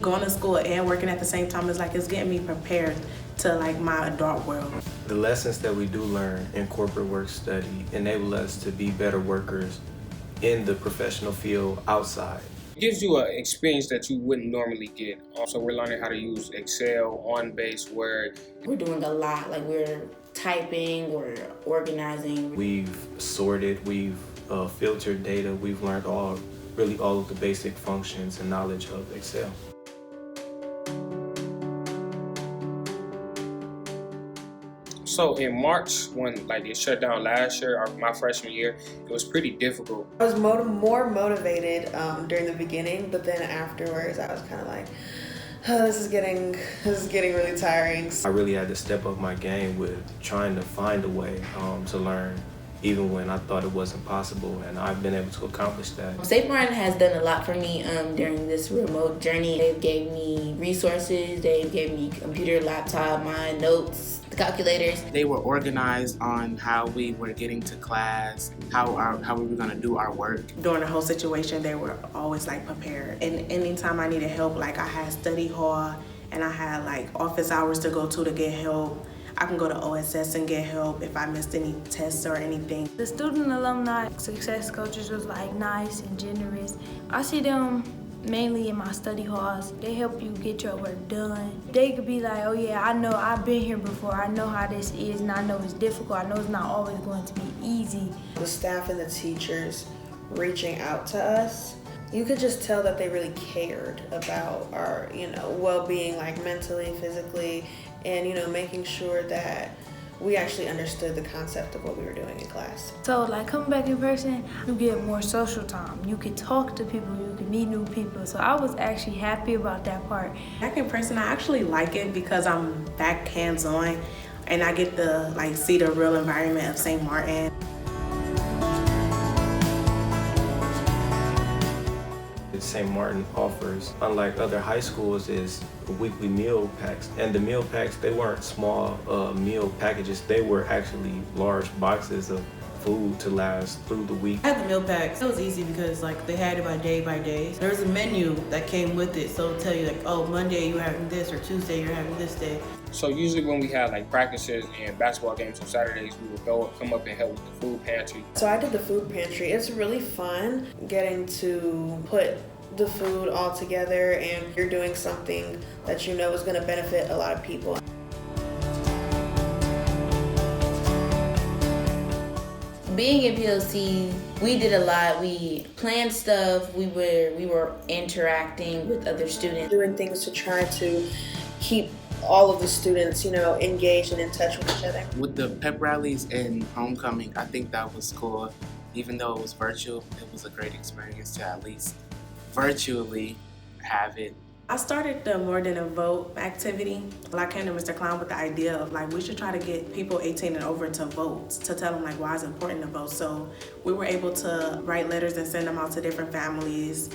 going to school and working at the same time is like it's getting me prepared to like my adult world. The lessons that we do learn in corporate work study enable us to be better workers in the professional field outside. It gives you an experience that you wouldn't normally get. Also, we're learning how to use Excel, on-base, Word. We're doing a lot, like we're typing, we're organizing. We've sorted, we've filtered data, we've learned really all of the basic functions and knowledge of Excel. So in March, when it shut down last year, or my freshman year, it was pretty difficult. I was more motivated during the beginning, but then afterwards I was kind of like, oh, this is getting really tiring. I really had to step up my game with trying to find a way to learn, even when I thought it wasn't possible, and I've been able to accomplish that. St. Martin has done a lot for me during this remote journey. They've gave me resources, they gave me computer, laptop, my notes, the calculators. They were organized on how we were getting to class, how we were gonna do our work. During the whole situation, they were always like prepared. And anytime I needed help, like I had study hall and I had like office hours to go to get help. I can go to OSS and get help if I missed any tests or anything. The student alumni success coaches was like nice and generous. I see them mainly in my study halls. They help you get your work done. They could be like, oh yeah, I know I've been here before. I know how this is and I know it's difficult. I know it's not always going to be easy. The staff and the teachers reaching out to us, you could just tell that they really cared about our, well-being, like mentally, physically, and, making sure that we actually understood the concept of what we were doing in class. So like coming back in person, you get more social time. You could talk to people, you could meet new people. So I was actually happy about that part. Back in person, I actually like it because I'm back hands-on and I get to see the real environment of St. Martin. St. Martin offers, unlike other high schools, is weekly meal packs. And the meal packs, they weren't small meal packages, they were actually large boxes of food to last through the week. I had the meal packs. It was easy because they had it by day. There was a menu that came with it, so it'll tell you oh, Monday you're having this, or Tuesday you're having this day. So usually when we had practices and basketball games on Saturdays, we would come up and help with the food pantry. So I did the food pantry. It's really fun getting to put the food all together and you're doing something that is going to benefit a lot of people. Being in PLC, we did a lot. We planned stuff. We were interacting with other students. Doing things to try to keep all of the students, engaged and in touch with each other. With the pep rallies and homecoming, I think that was cool. Even though it was virtual, it was a great experience to at least virtually have it. I started the More Than a Vote activity. I came to Mr. Clown with the idea of we should try to get people 18 and over to vote, to tell them why it's important to vote. So we were able to write letters and send them out to different families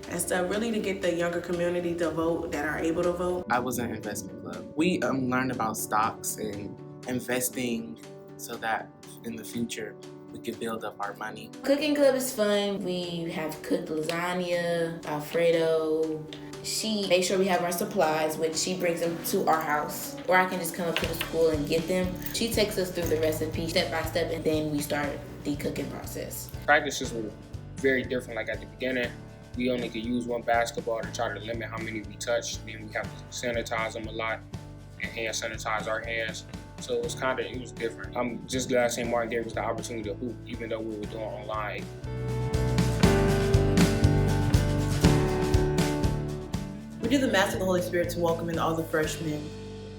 and stuff, really to get the younger community to vote that are able to vote. I was in investment club. We learned about stocks and investing so that in the future we could build up our money. Cooking club is fun. We have cooked lasagna, Alfredo. She makes sure we have our supplies, which she brings them to our house, or I can just come up to the school and get them. She takes us through the recipe step by step, and then we start the cooking process. Practices were very different. At the beginning, we only could use one basketball to try to limit how many we touched. Then we have to sanitize them a lot and hand sanitize our hands. So it was different. I'm just glad St. Martin gave us the opportunity to hoop, even though we were doing online. We did the Mass of the Holy Spirit to welcome in all the freshmen,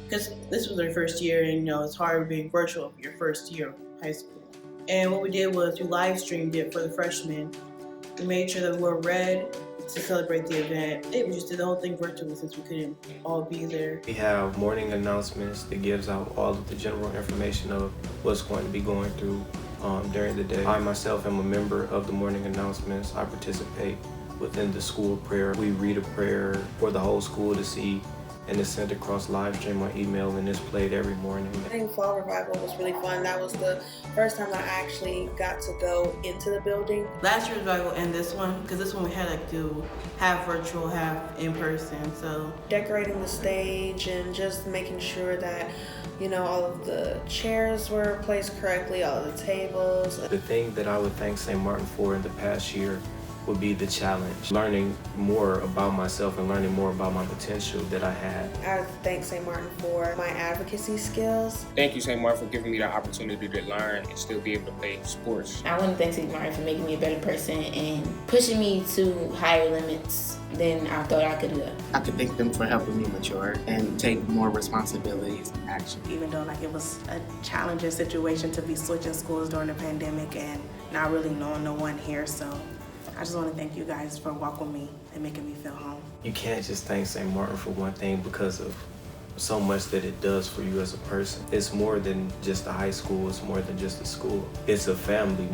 because this was their first year, and it's hard being virtual for your first year of high school. And what we did was we live streamed it for the freshmen. We made sure that we were red to celebrate the event. We just did the whole thing virtually since we couldn't all be there. We have morning announcements that gives out all of the general information of what's going to be going through during the day. I myself am a member of the morning announcements. I participate within the school prayer. We read a prayer for the whole school to see and it's sent across live stream on email, and it's played every morning. I think Fall Revival was really fun. That was the first time I actually got to go into the building. Last year's revival and this one, because this one we had like do half virtual, half in person. So Decorating the stage and just making sure that, you know, all of the chairs were placed correctly, all of the tables. The thing that I would thank St. Martin for in the past year would be the challenge. Learning more about myself and learning more about my potential that I had. I thank St. Martin for my advocacy skills. Thank you, St. Martin, for giving me the opportunity to learn and still be able to play sports. I want to thank St. Martin for making me a better person and pushing me to higher limits than I thought I could do. I could thank them for helping me mature and take more responsibilities and action. Even though like it was a challenging situation to be switching schools during the pandemic and not really knowing no one here, so I just want to thank you guys for welcoming me and making me feel home. You can't just thank St. Martin for one thing because of so much that it does for you as a person. It's more than just a high school, it's more than just a school. It's a family.